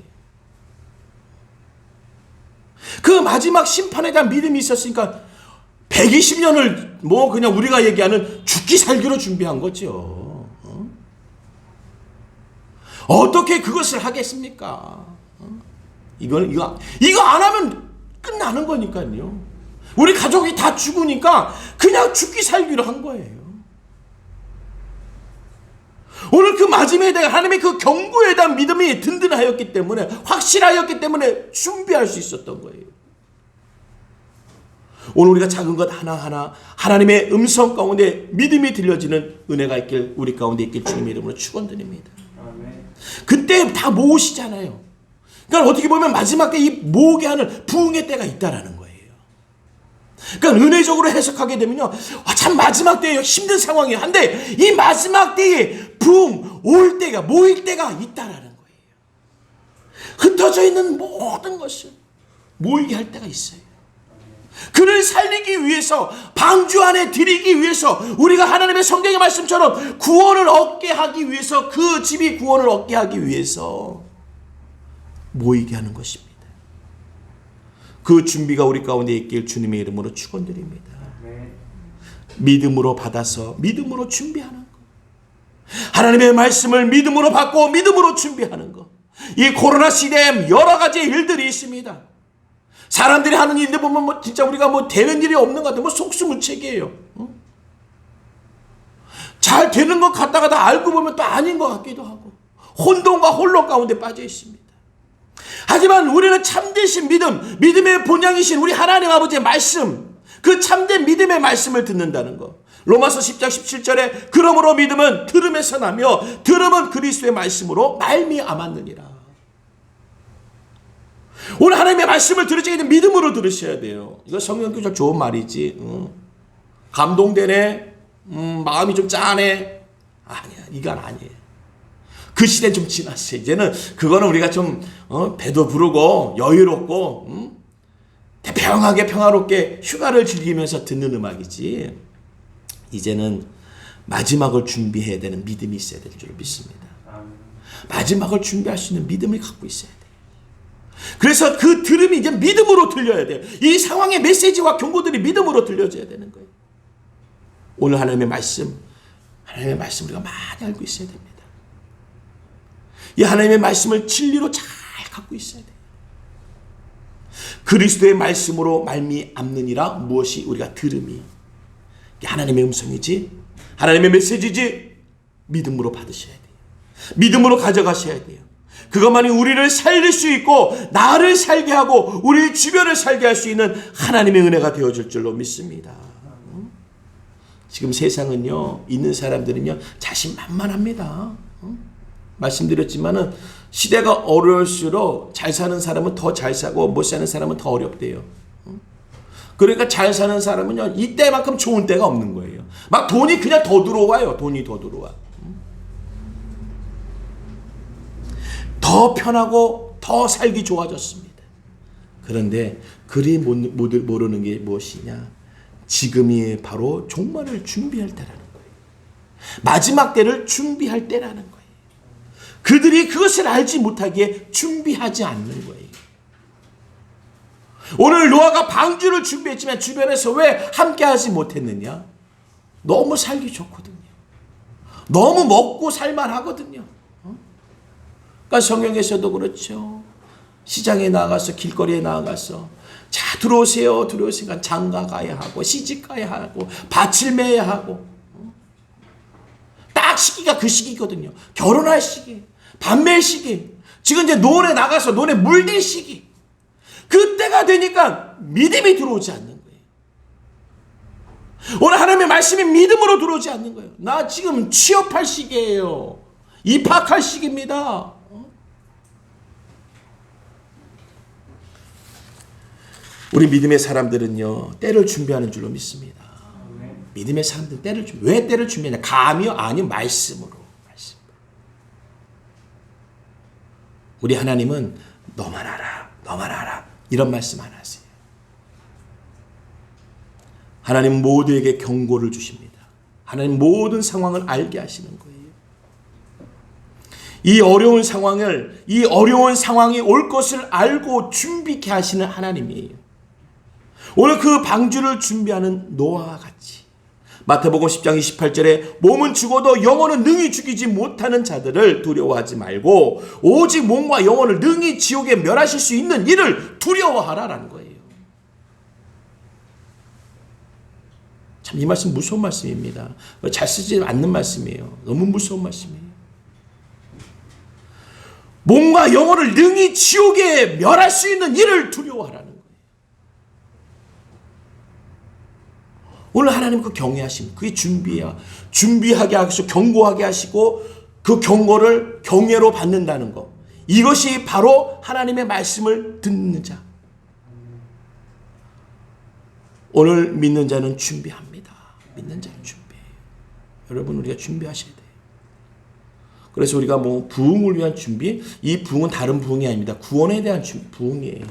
그 마지막 심판에 대한 믿음이 있었으니까 120년을 뭐 그냥 우리가 얘기하는 죽기 살기로 준비한 거죠. 어떻게 그것을 하겠습니까? 이거 안 하면 끝나는 거니까요. 우리 가족이 다 죽으니까 그냥 죽기 살기로 한 거예요. 오늘 그 마지막에 대한 하나님의 그 경고에 대한 믿음이 든든하였기 때문에, 확실하였기 때문에 준비할 수 있었던 거예요. 오늘 우리가 작은 것 하나하나 하나님의 음성 가운데 믿음이 들려지는 은혜가 있길, 우리 가운데 있길 주님의 이름으로 축원드립니다. 그때 다 모으시잖아요. 그러니까 어떻게 보면 마지막 때 이 모으게 하는 부흥의 때가 있다라는 거예요. 그러니까 은혜적으로 해석하게 되면요, 참 마지막 때예요. 힘든 상황이에요. 한데 이 마지막 때에 부흥 올 때가, 모일 때가 있다라는 거예요. 흩어져 있는 모든 것을 모이게 할 때가 있어요. 그를 살리기 위해서, 방주 안에 드리기 위해서, 우리가 하나님의 성경의 말씀처럼 구원을 얻게 하기 위해서, 그 집이 구원을 얻게 하기 위해서 모이게 하는 것입니다. 그 준비가 우리 가운데 있길 주님의 이름으로 축원드립니다. 믿음으로 받아서 믿음으로 준비하는 것, 하나님의 말씀을 믿음으로 받고 믿음으로 준비하는 것. 이 코로나 시대에 여러 가지 일들이 있습니다. 사람들이 하는 일들 보면 진짜 우리가 되는 일이 없는 것 같아요. 속수무책이에요. 잘 되는 것 같다가 다 알고 보면 또 아닌 것 같기도 하고, 혼돈과 혼란 가운데 빠져 있습니다. 하지만 우리는 참되신 믿음, 믿음의 본향이신 우리 하나님 아버지의 말씀, 그 참된 믿음의 말씀을 듣는다는 것. 로마서 10장 17절에 그러므로 믿음은 들음에서 나며 들음은 그리스도의 말씀으로 말미암았느니라. 오늘 하나님의 말씀을 들을 적에는 믿음으로 들으셔야 돼요. 이거 성경교적 좋은 말이지. 감동되네. 마음이 좀 짠해. 아니야, 이건 아니에요. 그 시대는 좀 지났어요. 이제는 그거는 우리가 좀 배도 부르고 여유롭고 평하게 평화롭게 휴가를 즐기면서 듣는 음악이지. 이제는 마지막을 준비해야 되는 믿음이 있어야 될 줄 믿습니다. 마지막을 준비할 수 있는 믿음을 갖고 있어야 돼요. 그래서 그 들음이 이제 믿음으로 들려야 돼요. 이 상황의 메시지와 경고들이 믿음으로 들려져야 되는 거예요. 오늘 하나님의 말씀 우리가 많이 알고 있어야 됩니다. 이 하나님의 말씀을 진리로 잘 갖고 있어야 돼요. 그리스도의 말씀으로 말미암느니라. 무엇이 우리가 들음이, 이게 하나님의 음성이지, 하나님의 메시지지, 믿음으로 받으셔야 돼요. 믿음으로 가져가셔야 돼요. 그것만이 우리를 살릴 수 있고 나를 살게 하고 우리 주변을 살게 할 수 있는 하나님의 은혜가 되어줄 줄로 믿습니다. 지금 세상은요, 있는 사람들은요 자신만만합니다. 말씀드렸지만은 시대가 어려울수록 잘 사는 사람은 더 잘 사고 못 사는 사람은 더 어렵대요. 그러니까 잘 사는 사람은요, 이때만큼 좋은 때가 없는 거예요. 막 돈이 그냥 더 들어와요. 돈이 더 들어와. 더 편하고 더 살기 좋아졌습니다. 그런데 그리 모르는 게 무엇이냐? 지금이 바로 종말을 준비할 때라는 거예요. 마지막 때를 준비할 때라는 거예요. 그들이 그것을 알지 못하기에 준비하지 않는 거예요. 오늘 노아가 방주를 준비했지만 주변에서 왜 함께하지 못했느냐? 너무 살기 좋거든요. 너무 먹고 살만하거든요. 그러니까 성경에서도 그렇죠. 시장에 나가서, 길거리에 나가서, 자 들어오세요, 들어오세요. 장가 가야 하고 시집 가야 하고 밭을 매야 하고, 딱 시기가 그 시기거든요. 결혼할 시기, 밭 맬 시기, 지금 이제 논에 나가서 논에 물댈 시기. 그때가 되니까 믿음이 들어오지 않는 거예요. 오늘 하나님의 말씀이 믿음으로 들어오지 않는 거예요. 나 지금 취업할 시기예요. 입학할 시기입니다. 우리 믿음의 사람들은요, 때를 준비하는 줄로 믿습니다. 믿음의 사람들은 때를 준비. 왜 때를 준비하냐? 감이요? 아니요, 말씀으로. 말씀. 우리 하나님은 너만 알아, 너만 알아, 이런 말씀 안 하세요. 하나님 모두에게 경고를 주십니다. 하나님 모든 상황을 알게 하시는 거예요. 이 어려운 상황이 올 것을 알고 준비케 하시는 하나님이에요. 오늘 그 방주를 준비하는 노아와 같이 마태복음 10장 28절에 몸은 죽어도 영혼은 능히 죽이지 못하는 자들을 두려워하지 말고 오직 몸과 영혼을 능히 지옥에 멸하실 수 있는 이를 두려워하라라는 거예요. 참 이 말씀 무서운 말씀입니다. 잘 쓰지 않는 말씀이에요. 너무 무서운 말씀이에요. 몸과 영혼을 능히 지옥에 멸할 수 있는 일을 두려워하라는 거예요. 오늘 하나님 그 경외하심, 그게 준비하게 하시고 경고하게 하시고 그 경고를 경외로 받는다는 것. 이것이 바로 하나님의 말씀을 듣는 자. 오늘 믿는 자는 준비합니다. 믿는 자는 준비해요. 여러분 우리가 준비하셔야 돼요. 그래서 우리가 뭐 부흥을 위한 준비, 이 부흥은 다른 부흥이 아닙니다. 구원에 대한 부흥이에요.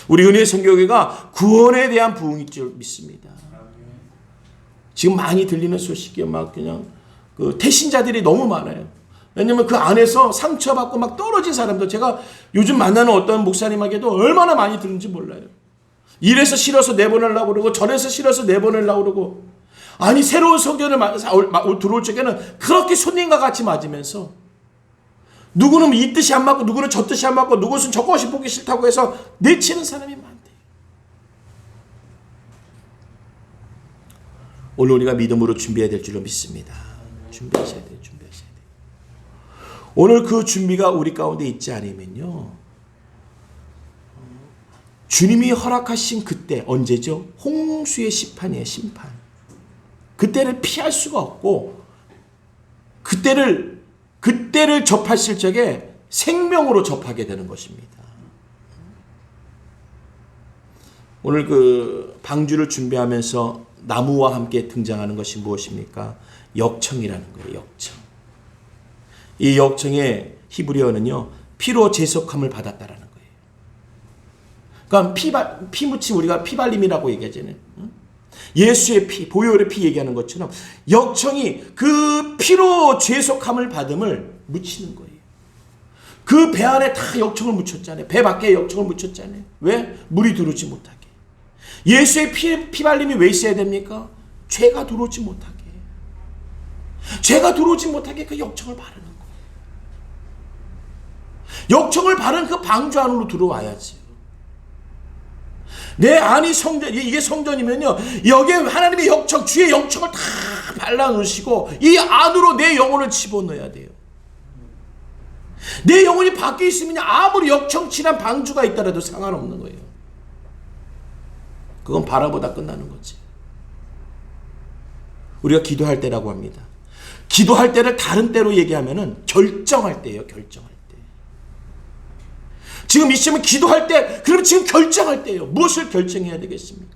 우리 은혜의 성교회가 구원에 대한 부흥일 줄 믿습니다. 지금 많이 들리는 소식이 막 그냥 그 태신자들이 너무 많아요. 왜냐면 그 안에서 상처받고 막 떨어진 사람들, 제가 요즘 만나는 어떤 목사님에게도 얼마나 많이 들은지 몰라요. 이래서 싫어서 내보내려고 그러고 저래서 싫어서 내보내려고 그러고, 아니 새로운 성전을 들어올 적에는 그렇게 손님과 같이 맞으면서 누구는 이 뜻이 안 맞고 누구는 저 뜻이 안 맞고 누구는 저것이 보기 싫다고 해서 내치는 사람이 많대요. 오늘 우리가 믿음으로 준비해야 될 줄로 믿습니다. 준비하셔야 돼요. 준비하셔야 돼요. 오늘 그 준비가 우리 가운데 있지 않으면요, 주님이 허락하신 그때, 언제죠? 홍수의 심판이에요. 심판. 그때를 피할 수가 없고, 그때를 접하실 적에 생명으로 접하게 되는 것입니다. 오늘 그 방주를 준비하면서 나무와 함께 등장하는 것이 무엇입니까? 역청이라는 거예요. 역청. 이 역청의 히브리어는요, 피로 제속함을 받았다라는 거예요. 그러니까 피 묻힌 우리가 피발림이라고 얘기하잖아요. 예수의 피, 보혈의 피 얘기하는 것처럼 역청이 그 피로 죄속함을 받음을 묻히는 거예요. 그 배 안에 다 역청을 묻혔잖아요. 배 밖에 역청을 묻혔잖아요. 왜? 물이 들어오지 못하게. 예수의 피발림이 왜 있어야 됩니까? 죄가 들어오지 못하게. 죄가 들어오지 못하게 그 역청을 바르는 거예요. 역청을 바른 그 방주 안으로 들어와야지. 내 안이 성전, 이게 성전이면요, 여기에 하나님의 역청, 주의 역청을 다 발라놓으시고 이 안으로 내 영혼을 집어넣어야 돼요. 내 영혼이 밖에 있으면 아무리 역청칠한 방주가 있더라도 상관없는 거예요. 그건 바라보다 끝나는 거지. 우리가 기도할 때라고 합니다. 기도할 때를 다른 때로 얘기하면은 결정할 때예요. 결정할 때. 지금 이 시점은 기도할 때, 그럼 지금 결정할 때예요. 무엇을 결정해야 되겠습니까?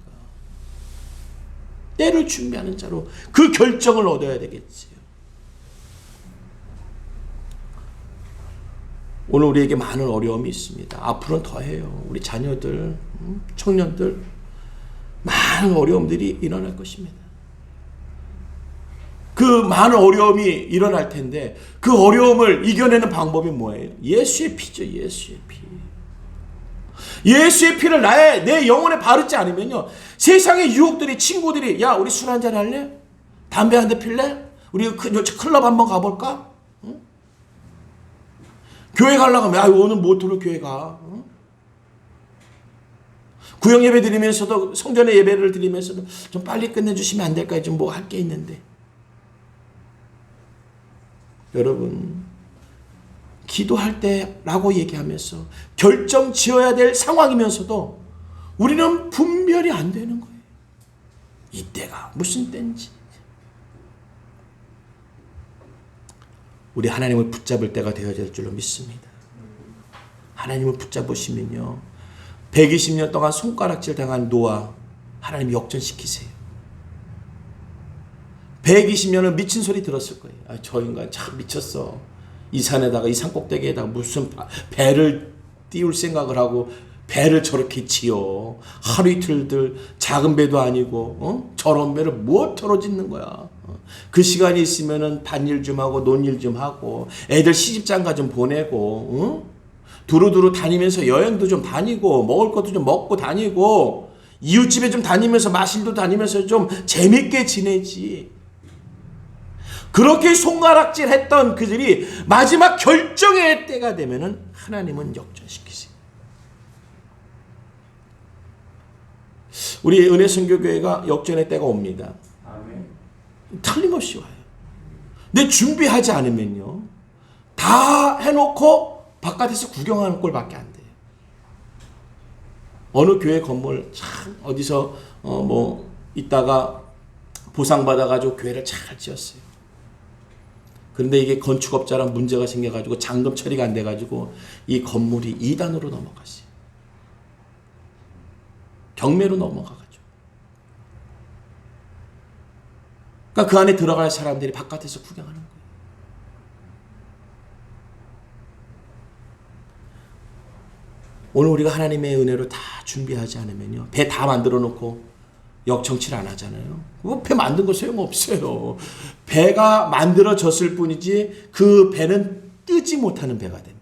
때를 준비하는 자로 그 결정을 얻어야 되겠지요. 오늘 우리에게 많은 어려움이 있습니다. 앞으로는 더해요. 우리 자녀들, 청년들, 많은 어려움들이 일어날 것입니다. 그 많은 어려움이 일어날 텐데 그 어려움을 이겨내는 방법이 뭐예요? 예수의 피죠. 예수의 피. 예수의 피를 내 영혼에 바르지 않으면요, 세상의 유혹들이, 친구들이, 야 우리 술 한잔 할래? 담배 한 대 필래? 우리 클럽 한번 가볼까? 응? 교회 가려고 하면, 야 오늘 못 들어 교회 가. 응? 구역 예배 드리면서도, 성전의 예배를 드리면서도 좀 빨리 끝내주시면 안 될까요? 좀 뭐 할 게 있는데. 여러분, 기도할 때라고 얘기하면서 결정 지어야 될 상황이면서도 우리는 분별이 안 되는 거예요. 이때가 무슨 때인지. 우리 하나님을 붙잡을 때가 되어야 될 줄로 믿습니다. 하나님을 붙잡으시면요, 120년 동안 손가락질 당한 노아, 하나님이 역전시키세요. 120년을 미친 소리 들었을 거예요. 아, 저 인간 참 미쳤어. 이 산에다가, 이 산꼭대기에다가 무슨 배를 띄울 생각을 하고 배를 저렇게 지어. 하루 이틀들 작은 배도 아니고, 저런 배를 무엇하러 짓는 거야. 그 시간이 있으면은 밭일 좀 하고 논일 좀 하고 애들 시집장가 좀 보내고, 두루두루 다니면서 여행도 좀 다니고 먹을 것도 좀 먹고 다니고 이웃집에 좀 다니면서 마실도 다니면서 좀 재밌게 지내지. 그렇게 손가락질 했던 그들이 마지막 결정의 때가 되면은 하나님은 역전시키세요. 우리 은혜선교교회가 역전의 때가 옵니다. 틀림없이 와요. 내 준비하지 않으면요, 다 해놓고 바깥에서 구경하는 꼴밖에 안 돼요. 어느 교회 건물 참 어디서 뭐 있다가 보상받아가지고 교회를 잘 지었어요. 그런데 이게 건축업자랑 문제가 생겨가지고 잔금 처리가 안 돼가지고 이 건물이 이단으로 넘어갔어요. 경매로 넘어가가지고. 그러니까 그 안에 들어갈 사람들이 바깥에서 구경하는 거예요. 오늘 우리가 하나님의 은혜로 다 준비하지 않으면요, 배 다 만들어 놓고 역청치를 안 하잖아요. 배 만든 거 소용없어요. 배가 만들어졌을 뿐이지 그 배는 뜨지 못하는 배가 됩니다.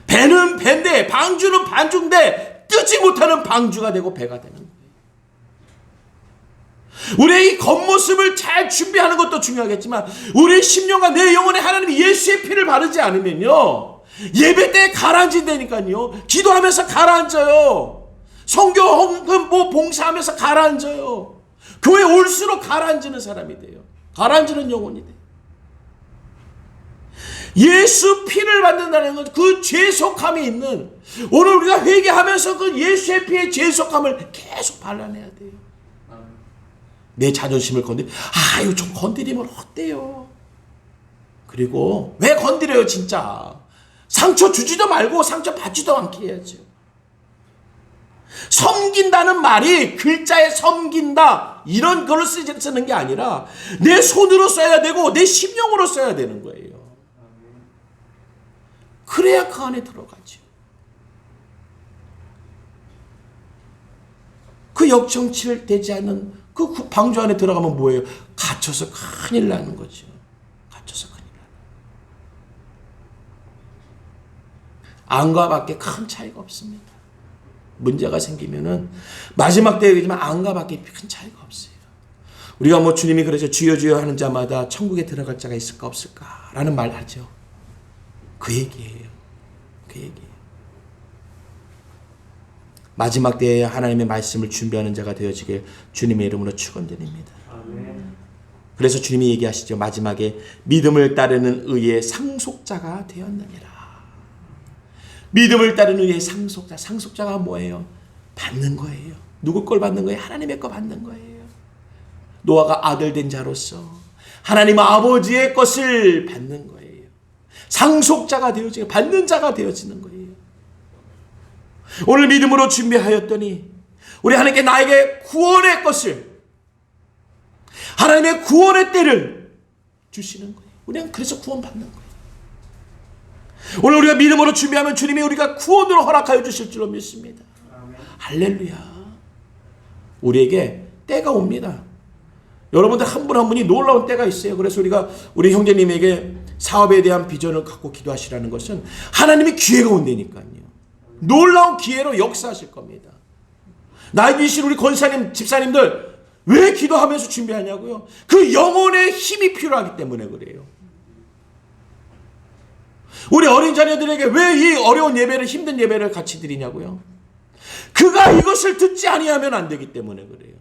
배는 배인데 방주는 방주인데 뜨지 못하는 방주가 되고 배가 되는 거예요. 우리의 이 겉모습을 잘 준비하는 것도 중요하겠지만 우리의 심령과 내 영혼에 하나님이 예수의 피를 바르지 않으면요, 예배 때 가라앉는다니까요. 기도하면서 가라앉아요. 성교 헌금 뭐 봉사하면서 가라앉아요. 교회 올수록 가라앉는 사람이 돼요. 가라앉는 영혼이 돼요. 예수 피를 받는다는 건 그 죄속함이 있는, 오늘 우리가 회개하면서 그 예수의 피의 죄속함을 계속 발라내야 돼요. 내 자존심을 건드리, 이거 좀 건드리면 어때요? 그리고 왜 건드려요 진짜? 상처 주지도 말고 상처 받지도 않게 해야죠. 섬긴다는 말이 글자에 섬긴다 이런 거를 쓰는 게 아니라 내 손으로 써야 되고 내 심령으로 써야 되는 거예요. 그래야 그 안에 들어가죠. 그 역청치를 되지 않는 그 방주 안에 들어가면 뭐예요? 갇혀서 큰일 나는 거죠. 갇혀서 큰일 나는. 안과 밖에 큰 차이가 없습니다. 문제가 생기면은 마지막 때이지만 안과 밖에 큰 차이가 없어요. 우리가 뭐 주님이 그래서 주여 주여 하는 자마다 천국에 들어갈 자가 있을까 없을까라는 말 하죠. 그 얘기예요. 그 얘기예요. 마지막 때에 하나님의 말씀을 준비하는 자가 되어지길 주님의 이름으로 축원드립니다. 그래서 주님이 얘기하시죠. 마지막에 믿음을 따르는 의의 상속자가 되었느니라. 믿음을 따르는 의의 상속자. 상속자가 뭐예요? 받는 거예요. 누구 걸 받는 거예요? 하나님의 거 받는 거예요. 노아가 아들 된 자로서 하나님 아버지의 것을 받는 거예요. 상속자가 되어지고 받는 자가 되어지는 거예요. 오늘 믿음으로 준비하였더니 우리 하나님께 나에게 구원의 것을, 하나님의 구원의 때를 주시는 거예요. 우리는 그래서 구원받는 거예요. 오늘 우리가 믿음으로 준비하면 주님이 우리가 구원으로 허락하여 주실 줄로 믿습니다. 할렐루야. 우리에게 때가 옵니다. 여러분들 한 분 한 분이 놀라운 때가 있어요. 그래서 우리가 우리 형제님에게 사업에 대한 비전을 갖고 기도하시라는 것은 하나님이 기회가 온다니까요. 놀라운 기회로 역사하실 겁니다. 나이 드신 우리 권사님, 집사님들 왜 기도하면서 준비하냐고요? 그 영혼의 힘이 필요하기 때문에 그래요. 우리 어린 자녀들에게 왜 이 어려운 예배를, 힘든 예배를 같이 드리냐고요? 그가 이것을 듣지 아니하면 안 되기 때문에 그래요.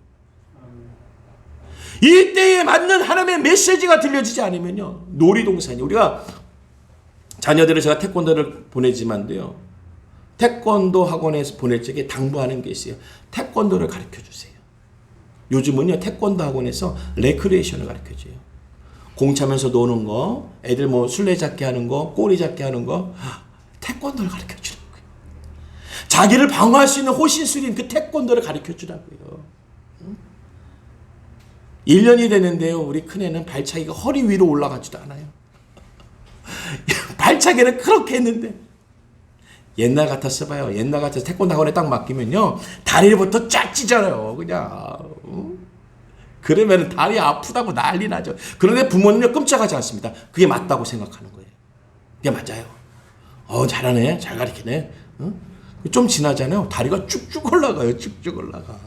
이 때에 맞는 하나님의 메시지가 들려지지 않으면요, 놀이동산이, 우리가 자녀들을 제가 태권도를 보내지만도요, 태권도 학원에서 보낼 적에 당부하는 게 있어요. 태권도를 가르쳐 주세요. 요즘은요, 태권도 학원에서 레크리에이션을 가르쳐 줘요. 공 차면서 노는 거, 애들 뭐 술래잡기 하는 거, 꼬리 잡기 하는 거, 태권도를 가르쳐 주는 거예요. 자기를 방어할 수 있는 호신술인 그 태권도를 가르쳐 주라고요. 1년이 되는데요, 우리 큰애는 발차기가 허리 위로 올라가지도 않아요. 발차기는 그렇게 했는데, 옛날 같았어 봐요. 옛날 같아서 태권도 학원에 딱 맡기면요, 다리부터 쫙 찢어요. 그냥. 그러면 다리 아프다고 난리 나죠. 그런데 부모님은 끔찍하지 않습니다. 그게 맞다고 생각하는 거예요. 그게 맞아요. 잘하네. 잘 가르치네. 좀 지나잖아요. 다리가 쭉쭉 올라가요. 쭉쭉 올라가.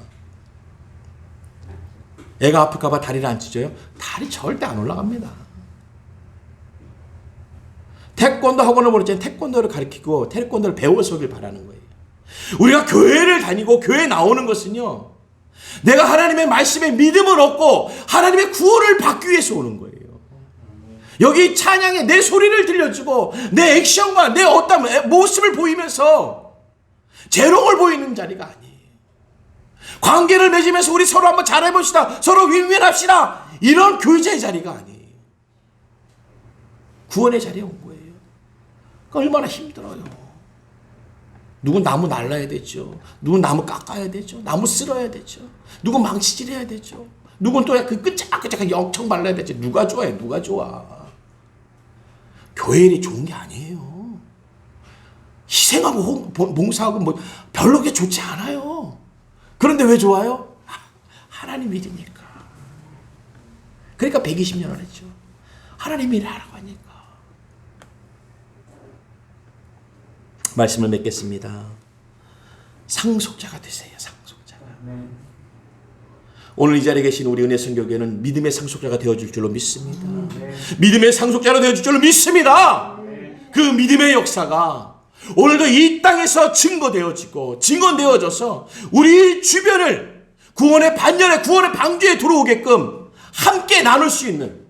애가 아플까봐 다리를 안 찢어요? 다리 절대 안 올라갑니다. 태권도 학원을 보냈잖아요. 태권도를 가르치고 태권도를 배워서길 바라는 거예요. 우리가 교회를 다니고 교회 나오는 것은요, 내가 하나님의 말씀에 믿음을 얻고 하나님의 구원을 받기 위해서 오는 거예요. 여기 찬양에 내 소리를 들려주고 내 액션과 내 어떤 모습을 보이면서 재롱을 보이는 자리가 아니에요. 관계를 맺으면서 우리 서로 한번 잘해봅시다. 서로 윈윈합시다. 이런 교제의 자리가 아니에요. 구원의 자리에 온 거예요. 그러니까 얼마나 힘들어요. 누군 나무 날라야 되죠. 누군 나무 깎아야 되죠. 나무 쓸어야 되죠. 누군 망치질해야 되죠. 누군 또 그 끄적끄적한 영청 발라야 되죠. 누가 좋아해? 누가 좋아? 교회 일이 좋은 게 아니에요. 희생하고 봉사하고 뭐 별로 그게 좋지 않아요. 그런데 왜 좋아요? 하나님 믿으니까. 그러니까 120년을 했죠. 하나님 일을 하라고 하니까. 말씀을 맺겠습니다. 상속자가 되세요. 상속자가. 오늘 이 자리에 계신 우리 은혜선교회는 믿음의 상속자가 되어줄 줄로 믿습니다. 믿음의 상속자가 되어줄 줄로 믿습니다. 그 믿음의 역사가 오늘도 이 땅에서 증거되어지고 증언되어져서 우리 주변을 구원의 반열에 구원의 방주에 들어오게끔 함께 나눌 수 있는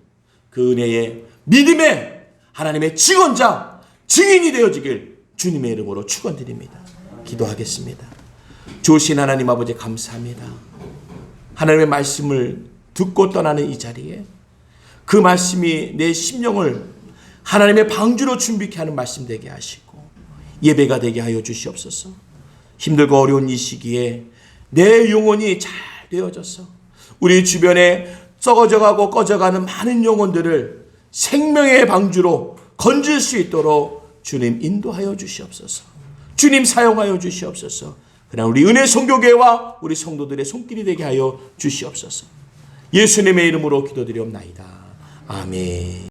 그 은혜의 믿음의 하나님의 증언자 증인이 되어지길 주님의 이름으로 축원드립니다. 기도하겠습니다. 좋으신 하나님 아버지 감사합니다. 하나님의 말씀을 듣고 떠나는 이 자리에 그 말씀이 내 심령을 하나님의 방주로 준비케 하는 말씀 되게 하시고 예배가 되게 하여 주시옵소서. 힘들고 어려운 이 시기에 내 영혼이 잘 되어져서 우리 주변에 썩어져가고 꺼져가는 많은 영혼들을 생명의 방주로 건질 수 있도록 주님 인도하여 주시옵소서. 주님 사용하여 주시옵소서. 그러나 우리 은혜 선교회와 우리 성도들의 손길이 되게 하여 주시옵소서. 예수님의 이름으로 기도드리옵나이다. 아멘.